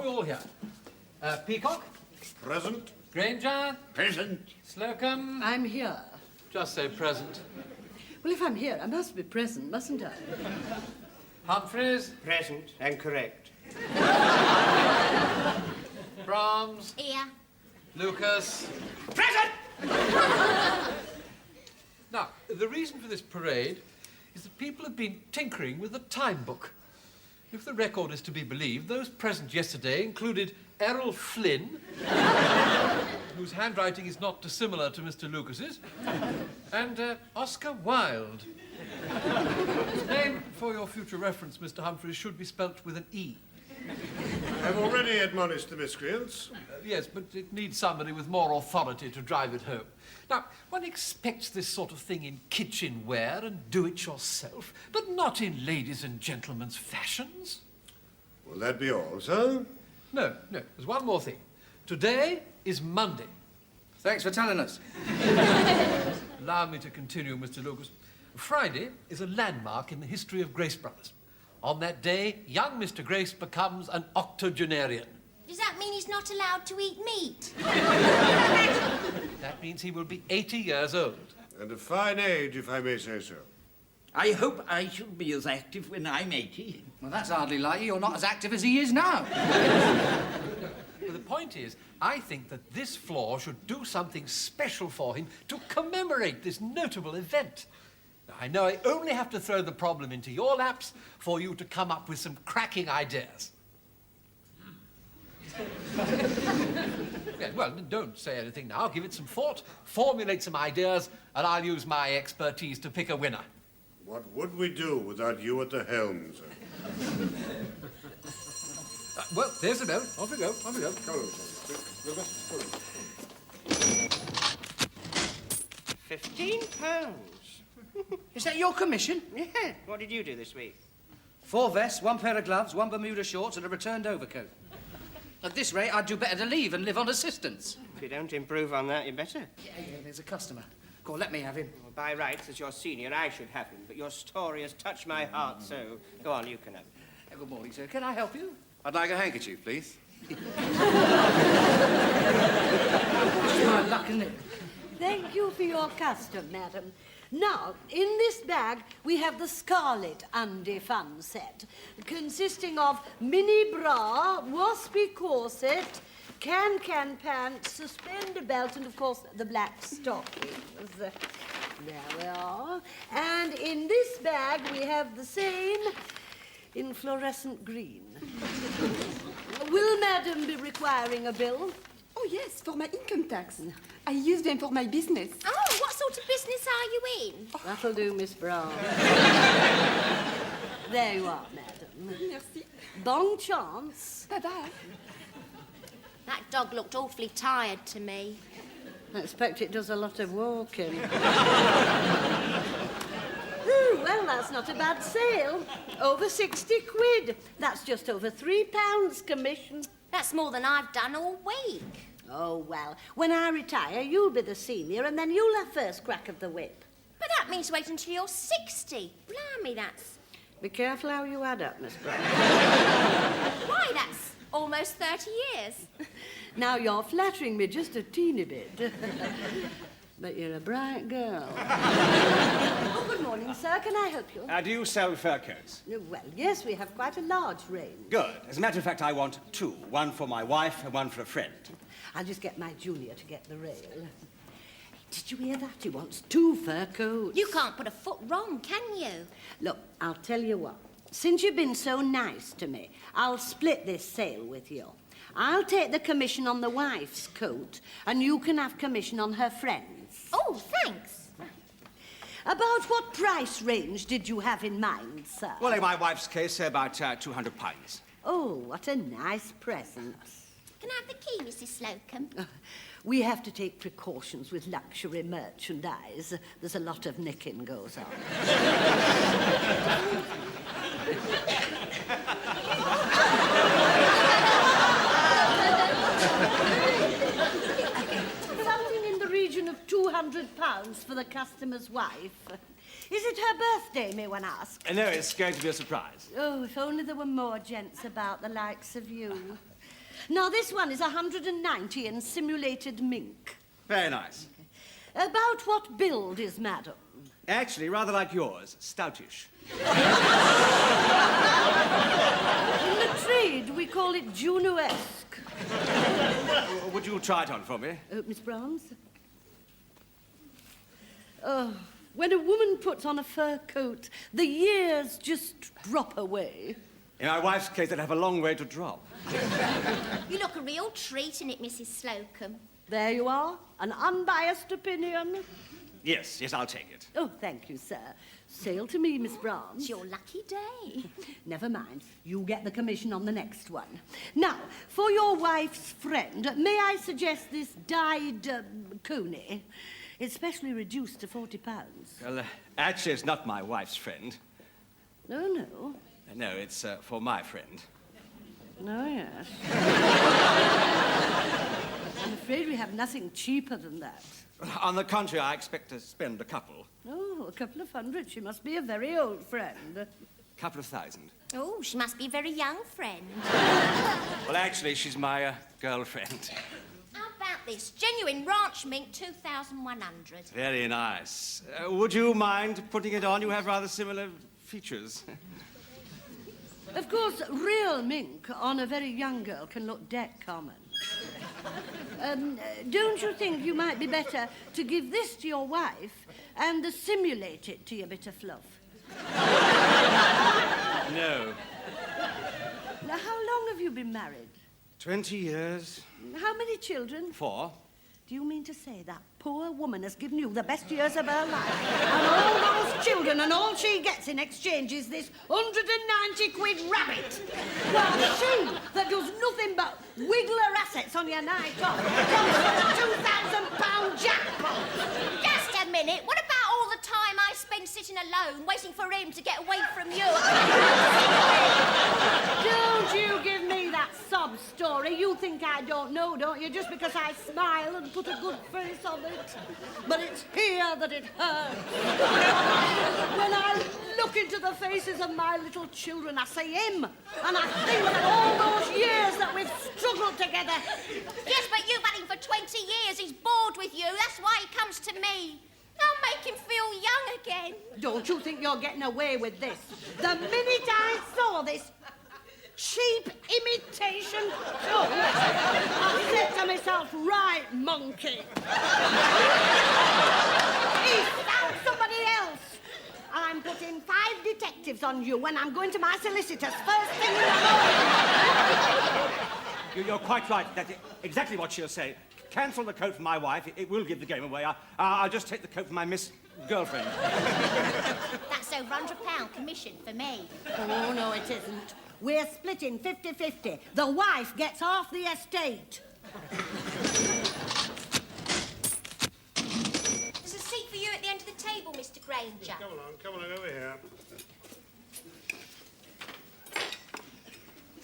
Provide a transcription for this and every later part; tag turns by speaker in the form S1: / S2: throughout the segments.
S1: we all here? Peacock?
S2: Present.
S1: Granger?
S2: Present.
S1: Slocombe?
S3: I'm here.
S1: Just say present.
S3: Well, if I'm here, I must be present, mustn't I?
S1: Humphreys?
S4: Present and correct.
S1: Brahms?
S5: Here.
S1: Lucas?
S4: Present!
S1: Now, the reason for this parade is that people have been tinkering with the time book. If the record is to be believed, those present yesterday included Errol Flynn, whose handwriting is not dissimilar to Mr. Lucas's, and Oscar Wilde. His name, for your future reference, Mr. Humphreys, should be spelt with an E.
S2: I've already admonished the miscreants.
S1: Yes, but it needs somebody with more authority to drive it home. Now, one expects this sort of thing in kitchenware and do-it-yourself, but not in ladies' and gentlemen's fashions.
S2: Will that be all, sir?
S1: No, there's one more thing. Today is Monday.
S6: Thanks for telling us.
S1: Allow me to continue, Mr. Lucas. Friday is a landmark in the history of Grace Brothers. On that day, young Mr. Grace becomes an octogenarian.
S5: Does that mean he's not allowed to eat meat?
S1: That means he will be 80 years old.
S2: And a fine age, if I may say so.
S7: I hope I shall be as active when I'm 80.
S6: Well, that's hardly likely. You're not as active as he is now.
S1: But the point is, I think that this floor should do something special for him to commemorate this notable event. Now, I know I only have to throw the problem into your laps for you to come up with some cracking ideas. Well, don't say anything now. Give it some thought, formulate some ideas, and I'll use my expertise to pick a winner.
S2: What would we do without you at the helm, sir?
S1: Well, there's the note. Off we go, off we go.
S2: Come on, sir. Lucas, pull it.
S4: £15.
S6: Is that your commission?
S4: Yeah. What did you do this week?
S6: 4 vests, 1 pair of gloves, 1 Bermuda shorts, and a returned overcoat. At this rate, I'd do better to leave and live on assistance.
S4: If you don't improve on that, you better.
S6: Yeah, there's a customer. Go on, let me have him.
S4: Well, by rights, as your senior, I should have him. But your story has touched my heart, so go on, you can have him.
S6: Good morning, sir. Can I help you?
S8: I'd like a handkerchief, please.
S6: Just my luck, isn't it?
S3: Thank you for your custom, madam. Now, in this bag, we have the Scarlet Undie Fun set, consisting of mini bra, waspy corset, can-can pants, suspender belt, and, of course, the black stockings. There we are. And in this bag, we have the same in fluorescent green. Will madam be requiring a bill?
S9: Oh, yes, for my income tax. I use them for my business.
S5: Oh, what sort of business are you in?
S3: That'll do, Miss Brown. There you are, madam.
S9: Merci.
S3: Bon chance.
S9: Bye-bye.
S5: That dog looked awfully tired to me.
S3: I expect it does a lot of walking. Ooh, well, that's not a bad sale. Over 60 quid. That's just over £3 commission.
S5: That's more than I've done all week.
S3: Oh, well, when I retire, you'll be the senior, and then you'll have first crack of the whip.
S5: But that means wait until you're 60. Blimey, that's...
S3: Be careful how you add up, Miss Brown.
S5: Why, that's almost 30 years.
S3: Now, you're flattering me just a teeny bit. But you're a bright girl. Oh, good morning, sir. Can I help you?
S10: Do you sell fur coats?
S3: Well, yes, we have quite a large range.
S10: Good. As a matter of fact, I want 2. 1 for my wife and 1 for a friend.
S3: I'll just get my junior to get the rail. Did you hear that? He wants 2 fur coats.
S5: You can't put a foot wrong, can you?
S3: Look, I'll tell you what. Since you've been so nice to me, I'll split this sale with you. I'll take the commission on the wife's coat, and you can have commission on her friend's.
S5: Oh, thanks.
S3: About what price range did you have in mind, sir?
S10: Well, in my wife's case, about £200.
S3: Oh, what a nice present.
S5: Can I have the key, Mrs. Slocombe?
S3: We have to take precautions with luxury merchandise. There's a lot of nicking goes on. Something in the region of £200 for the customer's wife. Is it her birthday, may one ask?
S10: No, it's going to be a surprise.
S3: Oh, if only there were more gents about the likes of you. Now, this one is 190 in simulated mink.
S10: Very nice.
S3: About what build is madam?
S10: Actually, rather like yours, stoutish.
S3: In the trade, we call it Juno-esque.
S10: Would you try it on for me?
S3: Miss Brahms? Oh, when a woman puts on a fur coat, the years just drop away.
S10: In my wife's case, they'd have a long way to drop.
S5: You look a real treat in it, Mrs. Slocombe.
S3: There you are, an unbiased opinion.
S10: Yes, I'll take it.
S3: Oh, thank you, sir. Sail to me, Miss Brahms.
S5: It's your lucky day.
S3: Never mind. You get the commission on the next one. Now, for your wife's friend, may I suggest this dyed coney? It's specially reduced to £40.
S10: Well, actually, it's not my wife's friend.
S3: No, no.
S10: No, it's for my friend.
S3: Oh, yes. I'm afraid we have nothing cheaper than that.
S10: On the contrary, I expect to spend a couple.
S3: Oh, a couple of hundred. She must be a very old friend.
S10: Couple of thousand.
S5: Oh, she must be a very young friend.
S10: Well, actually, she's my girlfriend.
S5: How about this? Genuine ranch mink, 2,100.
S10: Very nice. Would you mind putting it on? You have rather similar features.
S3: Of course, real mink on a very young girl can look dead common. Don't you think you might be better to give this to your wife and simulate it to your bit of fluff?
S10: No.
S3: Now, how long have you been married?
S10: 20 years.
S3: How many children?
S10: 4.
S3: Do you mean to say that poor woman has given you the best years of her life and all those children, and all she gets in exchange is this 190 quid rabbit? Well, she that does nothing but wiggle her assets on your night off comes with a £2,000 jackpot.
S5: Just a minute. What about all the time I spend sitting alone waiting for him to get away from you?
S3: Don't you give me that sob story. You think I don't know, don't you? Just because I smile and put a good face on it. But it's here that it hurts. When I look into the faces of my little children, I see him. And I think of all those years that we've struggled together.
S5: Yes, but you've had him for 20 years. He's bored with you. That's why he comes to me. I'll make him feel young again.
S3: Don't you think you're getting away with this? The minute I saw this cheap imitation tool, I said to myself, right, monkey. He found somebody else. I'm putting 5 detectives on you when I'm going to my solicitor's first thing in the morning.
S10: You're quite right. That's exactly what she'll say. Cancel the coat for my wife. It will give the game away. I'll just take the coat for my Miss Girlfriend.
S5: That's over £100 commission for me.
S3: Oh, no, it isn't. We're splitting 50-50. The wife gets half the estate.
S5: There's a seat for you at the end of the table, Mr. Granger.
S2: Come on over here.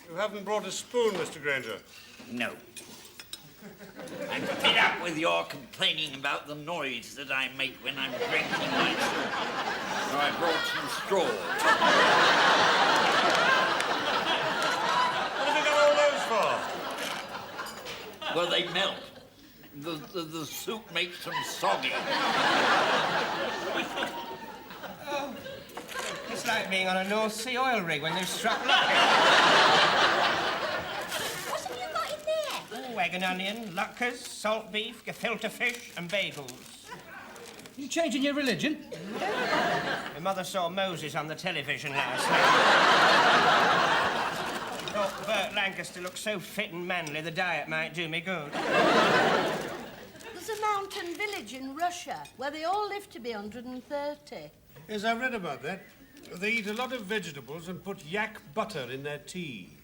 S2: You haven't brought a spoon, Mr. Granger.
S7: No. I'm fed up with your complaining about the noise that I make when I'm drinking my soup. So I brought some straw.
S2: What have you got all those for?
S7: Well, they melt. The soup makes them soggy.
S4: It's like being on a North Sea oil rig when they've struck luck.
S5: What have you got in there?
S4: Oh, egg and onion, luckers, salt beef, gefilte fish, and bagels.
S6: You changing your religion?
S4: My mother saw Moses on the television last night. Thought Burt Lancaster looked so fit and manly, the diet might do me good.
S3: There's a mountain village in Russia where they all live to be 130.
S2: Yes, I read about that. They eat a lot of vegetables and put yak butter in their tea.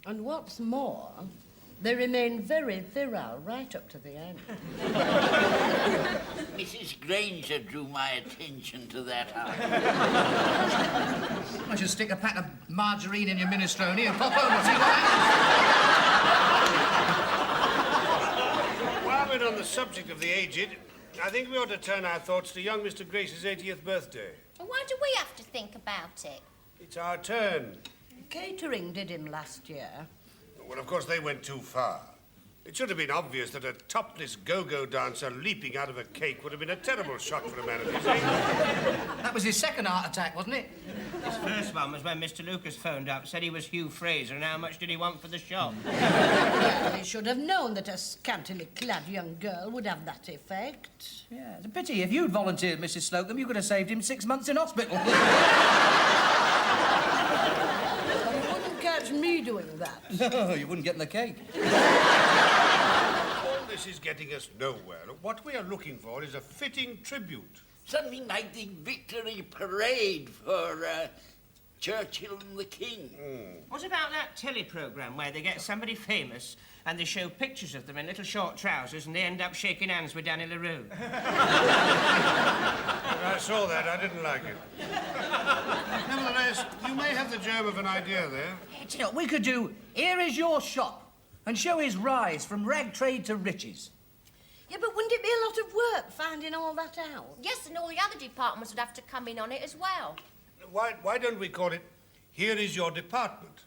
S3: And what's more, they remain very virile right up to the end.
S7: Mrs. Granger drew my attention to that house.
S6: I should stick a pack of margarine in your minestrone and pop over, see what happens.
S2: While we're on the subject of the aged, I think we ought to turn our thoughts to young Mr. Grace's 80th birthday.
S5: And why do we have to think about it?
S2: It's our turn.
S3: Catering did him last year.
S2: Well, of course, they went too far. It should have been obvious that a topless go-go dancer leaping out of a cake would have been a terrible shock for a man of his age.
S6: That was his second heart attack, wasn't it?
S4: His first one was when Mr. Lucas phoned up, said he was Hugh Fraser, and how much did he want for the shop?
S3: Well, he should have known that a scantily clad young girl would have that effect.
S6: Yeah, it's a pity. If you'd volunteered, Mrs. Slocombe, you could have saved him 6 months in hospital.
S3: You wouldn't catch me doing that.
S6: No, you wouldn't get in the cake.
S2: All this is getting us nowhere. What we are looking for is a fitting tribute.
S7: Something like the victory parade for Churchill and the King.
S4: What about that telly programme where they get somebody famous and they show pictures of them in little short trousers and they end up shaking hands with Danny LaRue?
S2: I saw that. I didn't like it. Nevertheless, you may have the germ of an idea there.
S6: You know, we could do Here Is Your Shop and show his rise from rag trade to riches.
S3: Yeah, but wouldn't it be a lot of work finding all that out?
S5: Yes, and all the other departments would have to come in on it as well.
S2: Why don't we call it Here Is Your Department?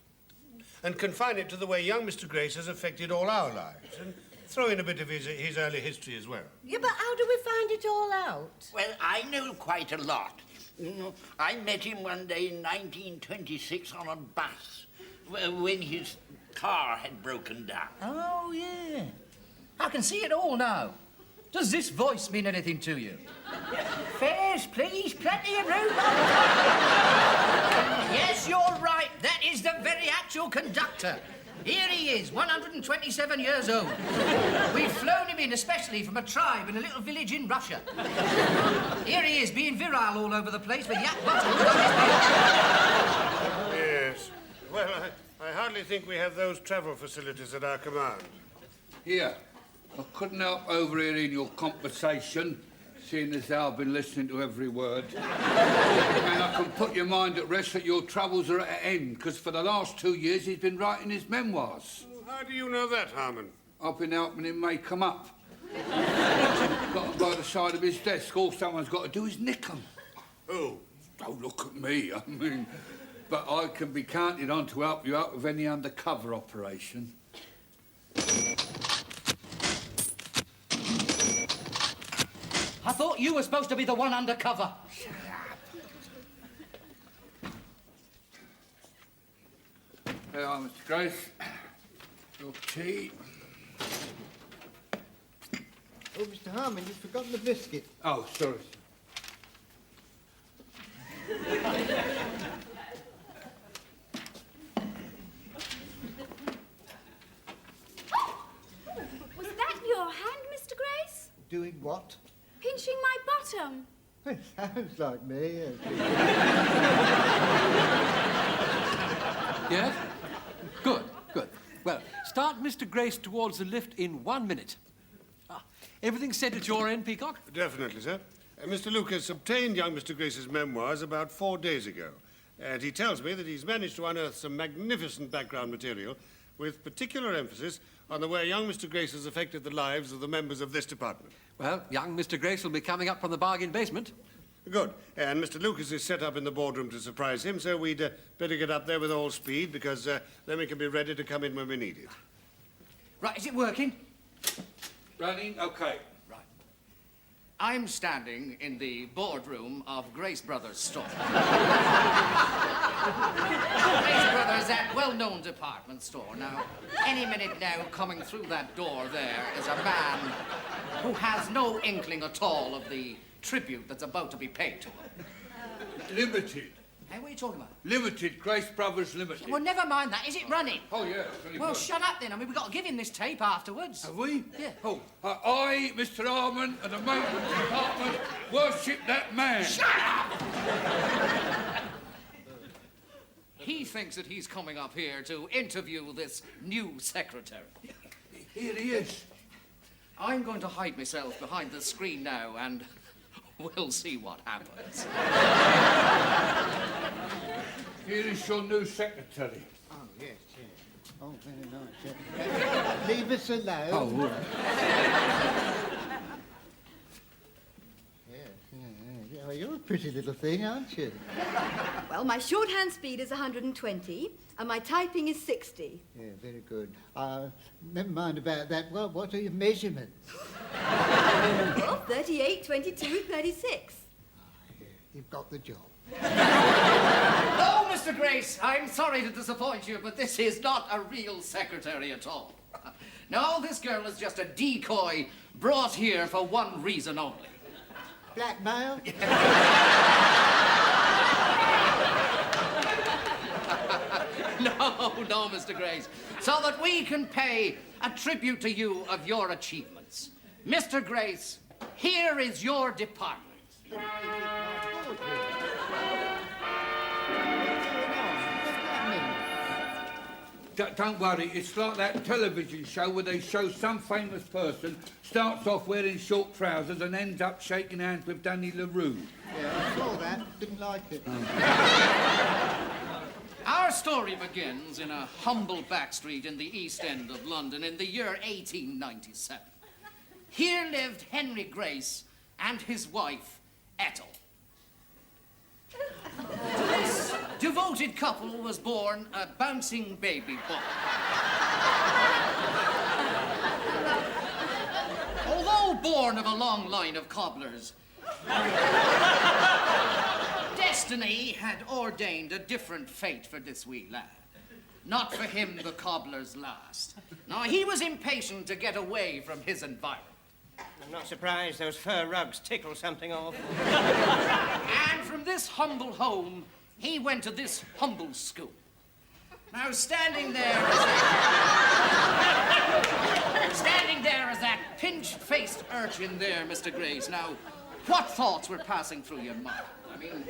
S2: And confine it to the way young Mr. Grace has affected all our lives. And throw in a bit of his early history as well.
S3: Yeah, but how do we find it all out?
S7: Well, I know quite a lot. I met him one day in 1926 on a bus when his car had broken down.
S6: Oh, yeah. I can see it all now. Does this voice mean anything to you? Fares, please. Plenty of room. Yes, you're right. That is the very actual conductor. Here he is, 127 years old. We've flown him in especially from a tribe in a little village in Russia. Here he is, being virile all over the place with yak bottom.
S2: Yes. Well, I hardly think we have those travel facilities at our command.
S8: Here, I couldn't help overhearing your conversation, seeing as how I've been listening to every word. And I can put your mind at rest that your troubles are at an end, because for the last 2 years he's been writing his memoirs.
S2: How do you know that, Harmon?
S8: I've been helping him make them up. Got them by the side of his desk. All someone's got to do is nick them.
S2: Who?
S8: Oh, look at me, I mean... But I can be counted on to help you out with any undercover operation.
S6: I thought you were supposed to be the one undercover.
S8: Shut up. There you are, Mr. Grace. Your tea.
S11: Oh, Mr. Harmon, you've forgotten the biscuit.
S8: Oh, sorry.
S5: Was that your hand, Mr. Grace?
S11: Doing what?
S5: Pinching my bottom.
S11: It sounds like me.
S1: Yes? Good, good. Well, start Mr. Grace towards the lift in 1 minute. Everything set at your end, Peacock?
S2: Definitely, sir. Mr. Lucas obtained young Mr. Grace's memoirs about 4 days ago. And he tells me that he's managed to unearth some magnificent background material with particular emphasis on the way young Mr. Grace has affected the lives of the members of this department.
S1: Well, young Mr. Grace will be coming up from the bargain basement.
S2: Good. And Mr. Lucas is set up in the boardroom to surprise him, so we'd better get up there with all speed, because then we can be ready to come in when we need it.
S6: Right, is it working?
S8: Running? OK.
S6: Right. I'm standing in the boardroom of Grace Brothers' store. Grace Brothers, that well-known department store. Now, any minute now, coming through that door there is a man who has no inkling at all of the tribute that's about to be paid to him.
S8: Limited.
S6: Hey, what are you talking about?
S8: Limited. Grace Brothers Limited.
S6: Well, never mind that. Is it running?
S8: Oh, yeah.
S6: Well, shut up then. I mean, we've got to give him this tape afterwards.
S8: Have we?
S6: Yeah.
S8: Oh, I, Mr. Harmon, and the maintenance department worship that man.
S6: Shut up! He thinks that he's coming up here to interview this new secretary.
S8: Here he is.
S6: I'm going to hide myself behind the screen now, and we'll see what happens.
S8: Here is your new secretary.
S11: Oh, yes, yes. Oh, very nice. Yeah. Leave us alone.
S8: Oh, right.
S11: Yeah. you're a pretty little thing, aren't you?
S9: Well, my shorthand speed is 120, and my typing is 60.
S11: Yeah, very good. Never mind about that. Well, what are your measurements?
S9: Well, 38, 22, 36.
S11: Yeah, you've got the job.
S6: No, Mr. Grace, I'm sorry to disappoint you, but this is not a real secretary at all. No, this girl is just a decoy brought here for one reason only.
S11: Blackmail?
S6: No, Mr. Grace. So that we can pay a tribute to you of your achievements. Mr. Grace, here is your department.
S8: Don't worry, it's like that television show where they show some famous person starts off wearing short trousers and ends up shaking hands with Danny LaRue.
S11: Yeah, I saw that. Didn't like it.
S6: Our story begins in a humble back street in the East End of London in the year 1897. Here lived Henry Grace and his wife, Ethel. To this devoted couple was born a bouncing baby boy. Although born of a long line of cobblers, destiny had ordained a different fate for this wee lad. Not for him the cobbler's last. No, he was impatient to get away from his environment.
S4: I'm not surprised those fur rugs tickle something off.
S6: And from this humble home, he went to this humble school. Now, standing there as that pinch-faced urchin there, Mr. Grace. Now, what thoughts were passing through your mind? I mean,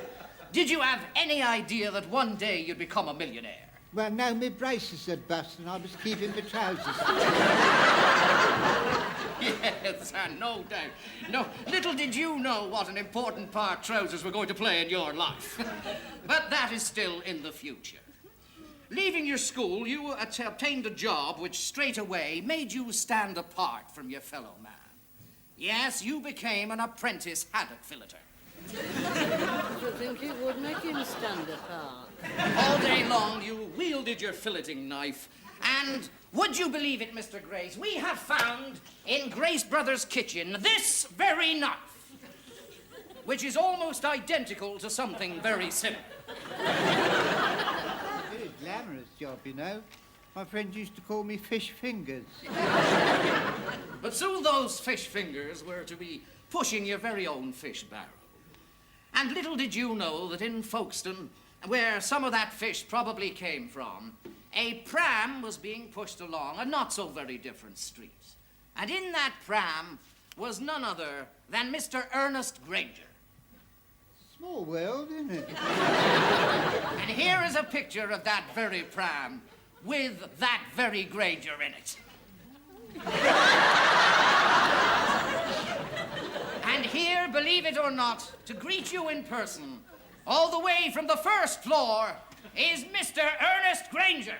S6: did you have any idea that one day you'd become a millionaire?
S11: Well, no, my braces had bust and I was keeping my trousers.
S6: Yes, no doubt. No, little did you know what an important part trousers were going to play in your life. But that is still in the future. Leaving your school, you obtained a job which straight away made you stand apart from your fellow man. Yes, you became an apprentice haddock filleter.
S3: I think it would make him stand apart.
S6: All day long, you wielded your filleting knife, and would you believe it, Mr. Grace, we have found in Grace Brothers' kitchen this very knife, which is almost identical to something very similar.
S11: Very glamorous job, you know. My friends used to call me fish fingers.
S6: But soon those fish fingers were to be pushing your very own fish barrel. And little did you know that in Folkestone, where some of that fish probably came from, a pram was being pushed along a not so very different street. And in that pram was none other than Mr. Ernest Granger.
S11: Small world, isn't it?
S6: And here is a picture of that very pram with that very Granger in it. And here, believe it or not, to greet you in person, all the way from the first floor, is Mr. Ernest Granger.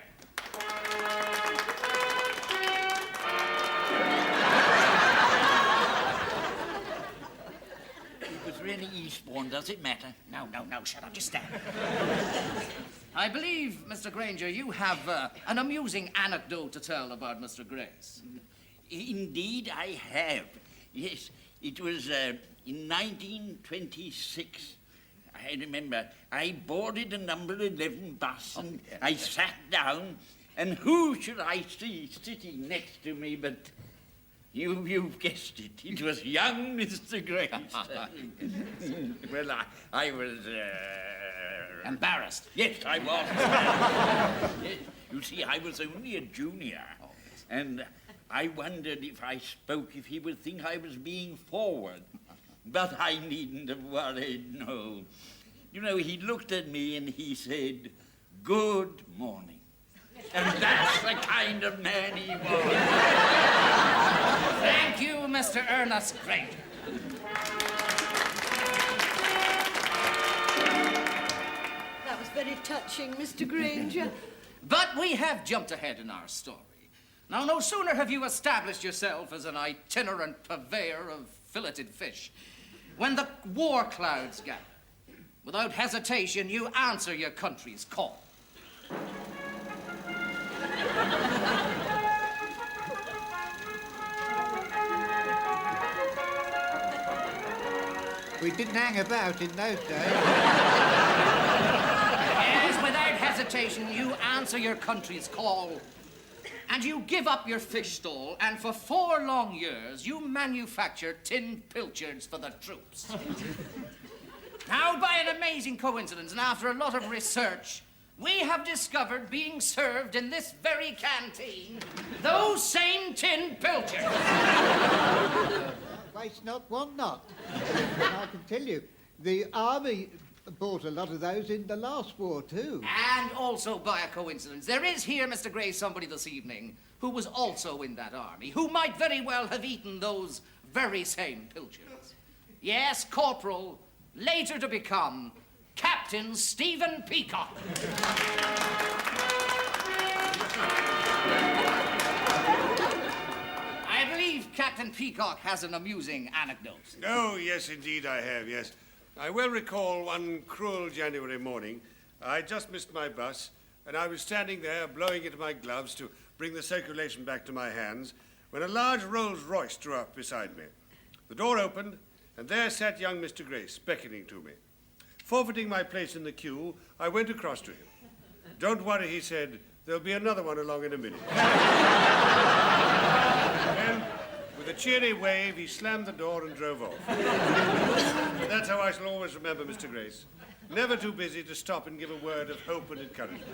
S7: It was really Eastbourne, does it matter?
S4: No, shut up, just stand.
S6: I believe, Mr. Granger, you have an amusing anecdote to tell about Mr. Grace.
S7: Indeed, I have. Yes, it was in 1926. I remember I boarded a number 11 bus and I sat down, and who should I see sitting next to me but you've guessed it. It was young Mr. Grace. Well, I was
S6: Embarrassed.
S7: Yes, I was. Yes. You see, I was only a junior, and I wondered if I spoke, if he would think I was being forward. But I needn't have worried, no. You know, he looked at me and he said, "Good morning." And that's the kind of man he was.
S6: Thank you, Mr. Ernest Granger.
S3: That was very touching, Mr. Granger.
S6: But we have jumped ahead in our story. Now, no sooner have you established yourself as an itinerant purveyor of filleted fish when the war clouds gather, without hesitation, you answer your country's call.
S11: We didn't hang about in those days.
S6: Yes, without hesitation, you answer your country's call. And you give up your fish stall, and for 4 long years, you manufacture tin pilchards for the troops. Now, by an amazing coincidence, and after a lot of research, we have discovered being served in this very canteen those same tin pilchards.
S11: Waste not, want not. And I can tell you, the army bought a lot of those in the last war, too.
S6: And also, by a coincidence, there is here, Mr. Gray, somebody this evening who was also in that army, who might very well have eaten those very same pilchards. Yes, Corporal, later to become Captain Stephen Peacock. I believe Captain Peacock has an amusing anecdote.
S2: Oh, yes, indeed I have, yes. I well recall one cruel January morning. I just missed my bus, and I was standing there blowing into my gloves to bring the circulation back to my hands, when a large Rolls-Royce drew up beside me. The door opened, and there sat young Mr. Grace, beckoning to me. Forfeiting my place in the queue, I went across to him. "Don't worry," he said, "there'll be another one along in a minute." Then, with a cheery wave, he slammed the door and drove off. That's how I shall always remember Mr. Grace. Never too busy to stop and give a word of hope and encouragement.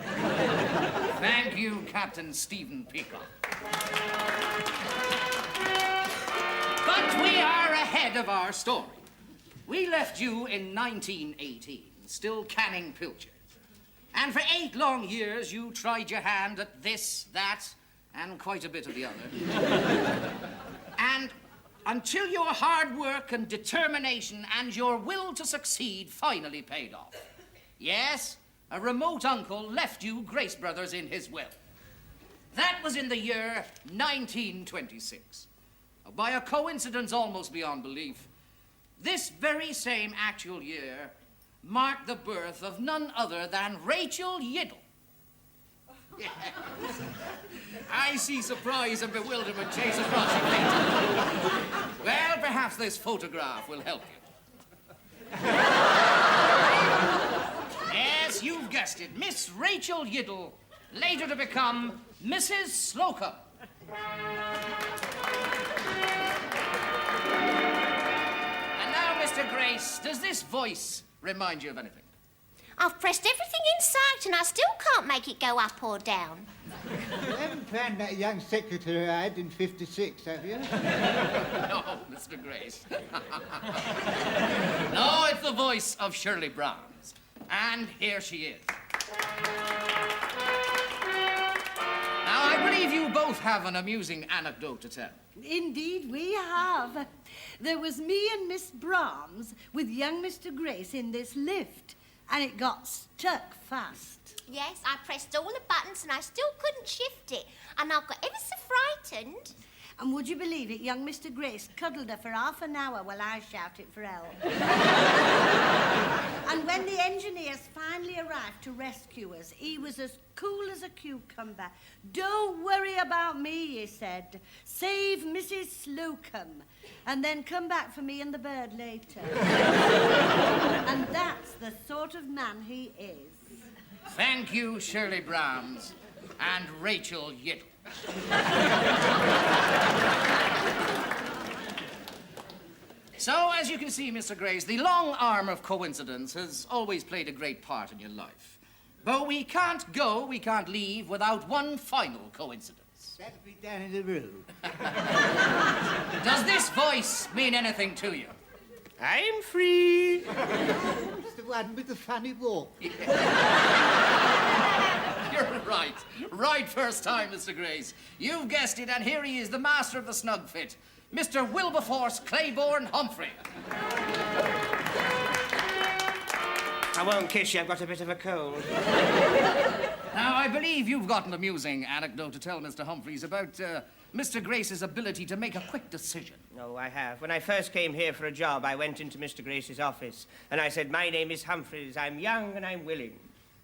S6: Thank you, Captain Stephen Peacock. But we are ahead of our story. We left you in 1918, still canning pilchards. And for 8 long years, you tried your hand at this, that, and quite a bit of the other. And until your hard work and determination and your will to succeed finally paid off. Yes, a remote uncle left you Grace Brothers in his will. That was in the year 1926. By a coincidence almost beyond belief, this very same actual year marked the birth of none other than Rachel Yiddle. Yes. I see surprise and bewilderment chase across your face. Well, perhaps this photograph will help you. Yes, you've guessed it. Miss Rachel Yiddle, later to become Mrs. Slocombe. And now, Mr. Grace, does this voice remind you of anything?
S5: I've pressed everything in sight and I still can't make it go up or down.
S11: You haven't found that young secretary I had in 56, have you?
S6: No, Mr. Grace. No, it's the voice of Shirley Brahms. And here she is. Now, I believe you both have an amusing anecdote to tell.
S3: Indeed, we have. There was me and Miss Brahms with young Mr. Grace in this lift, and it got stuck fast.
S5: Yes, I pressed all the buttons and I still couldn't shift it. And I got ever so frightened.
S3: And would you believe it, young Mr. Grace cuddled her for half an hour while I shouted for help. And when the engineers finally arrived to rescue us, he was as cool as a cucumber. "Don't worry about me," he said. "Save Mrs. Slocombe, and then come back for me and the bird later." And that's the sort of man he is.
S6: Thank you, Shirley Brahms and Rachel Yiddle. So, as you can see, Mr. Grace, the long arm of coincidence has always played a great part in your life. But we can't go, we can't leave without one final coincidence.
S11: That'll be down in the room.
S6: Does this voice mean anything to you?
S4: I'm free.
S11: It's the one with the funny walk.
S6: You're right. Right first time, Mr. Grace. You've guessed it, and here he is, the master of the snug fit, Mr. Wilberforce Claiborne Humphrey.
S4: I won't kiss you, I've got a bit of a cold.
S6: Now, I believe you've got an amusing anecdote to tell, Mr. Humphreys, about Mr. Grace's ability to make a quick decision.
S4: Oh, I have. When I first came here for a job, I went into Mr. Grace's office, and I said, "My name is Humphreys. I'm young and I'm willing."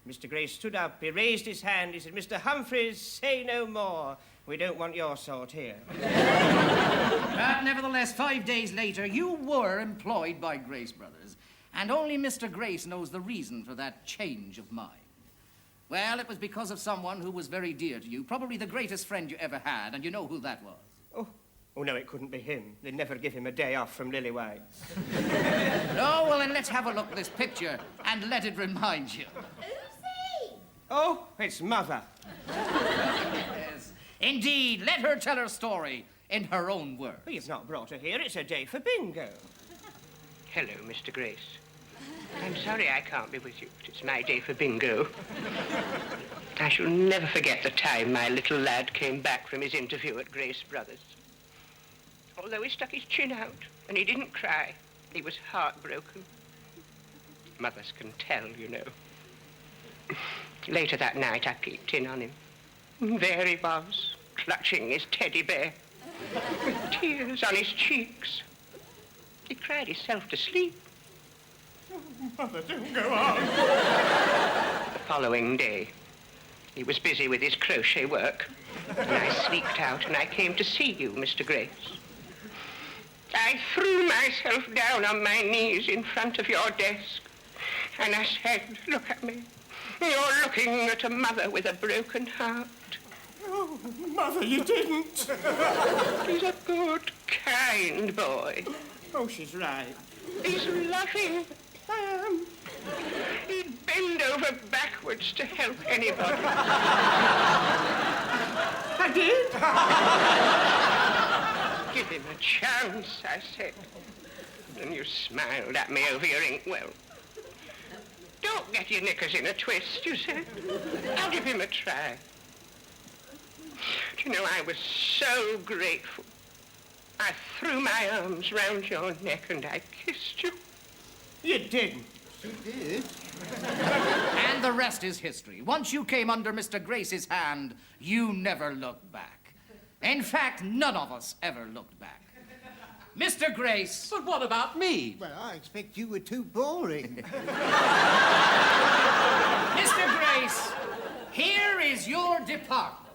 S4: Mr. Grace stood up, he raised his hand, he said, "Mr. Humphreys, say no more. We don't want your sort here."
S6: But nevertheless, 5 days later, you were employed by Grace Brothers, and only Mr. Grace knows the reason for that change of mind. Well, it was because of someone who was very dear to you, probably the greatest friend you ever had, and you know who that was.
S4: Oh, no, it couldn't be him. They'd never give him a day off from Lily-White.
S6: No, well, then let's have a look at this picture and let it remind you.
S4: Oh, it's Mother.
S6: Yes. Indeed, let her tell her story in her own words.
S4: Well, you've not brought her here. It's a day for bingo. Hello, Mr. Grace. I'm sorry I can't be with you, but it's my day for bingo. I shall never forget the time my little lad came back from his interview at Grace Brothers. Although he stuck his chin out and he didn't cry, he was heartbroken. Mothers can tell, you know. Later that night, I peeked in on him. There he was, clutching his teddy bear. Tears on his cheeks. He cried himself to sleep. Oh, Mother, don't go on. The following day, he was busy with his crochet work, and I sneaked out and I came to see you, Mr. Grace. I threw myself down on my knees in front of your desk, and I said, "Look at me. You're looking at a mother with a broken heart." Oh, Mother, you didn't. He's a good, kind boy. Oh, she's right. He's loving. I am. He'd bend over backwards to help anybody. I did. Give him a chance, I said. And you smiled at me over your inkwell. Don't get your knickers in a twist, you said. I'll give him a try. Do you know, I was so grateful. I threw my arms round your neck and I kissed you. You didn't.
S11: She did.
S6: And the rest is history. Once you came under Mr. Grace's hand, you never looked back. In fact, none of us ever looked back. Mr. Grace.
S1: But what about me?
S11: Well, I expect you were too boring.
S6: Mr. Grace, here is your department.